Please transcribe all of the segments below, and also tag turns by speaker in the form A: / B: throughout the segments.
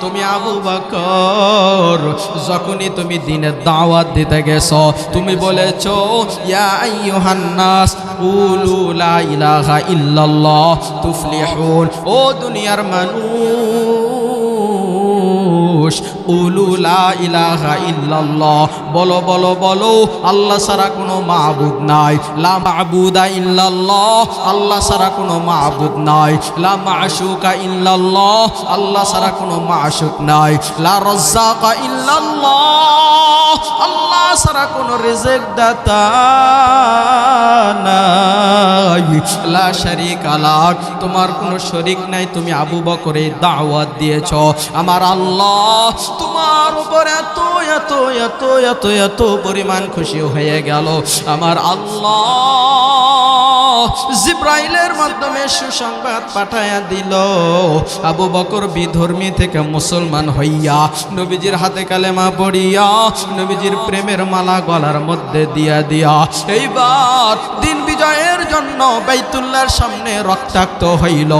A: তুমি আবু বকর যখনই তুমি দ্বীনের দাওয়াত দিতে গেছো তুমি বলেছো ইয়া আইয়ুহান নাস কুলু লা ইলাহা ইল্লাল্লাহ তুফলিহুন। ও দুনিয়ার মানুষ কুলু লা ইলাহা ইল্লাল্লাহ বলো বলো বলো আল্লাহ ছাড়া কোনো মাবুদ নাই। লা মাবুদা ইল্লাল্লাহ আল্লাহ ছাড়া কোনো মাবুদ নাই। লা মাশুকা ইল্লাল্লাহ আল্লাহ ছাড়া কোনো মাশুক নাই। লা রাজ্জাকা ইল্লাল্লাহ আল্লাহ ছাড়া কোনো রিজিক দাতা নাই। লা শারীকা লাক তোমার কোনো শরীক নাই। তুমি আবু বকরের দাওয়াত দিয়েছো। আমার আল্লাহ তোমার উপর এত এত এত এত এত পরিমাণ খুশি হয়ে গেল। আমার আল্লাহ জিব্রাইলের মাধ্যমে সুসংবাদ পাঠায়া দিল। আবু বকর বিধর্মী থেকে মুসলমান হইয়া নবীজির হাতে কালেমা পড়িয়া নবীজির প্রেমের মালা গলার মধ্যে দিয়া দিয়া এইবার দিন বিজয়ের জন্য বাইতুল্লাহর সামনে রক্তাক্ত হইল।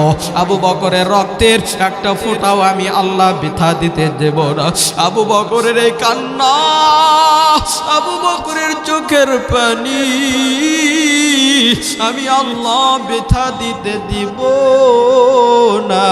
A: আবু বকরের রক্তের একটা ফোঁটাও আমি আল্লাহ বৃথা দিতে দেব না। আবু বকরের এই কান্না, আবু বকরের চোখের পানি আমি আল্লাহ বৃথা দিতে দিব না।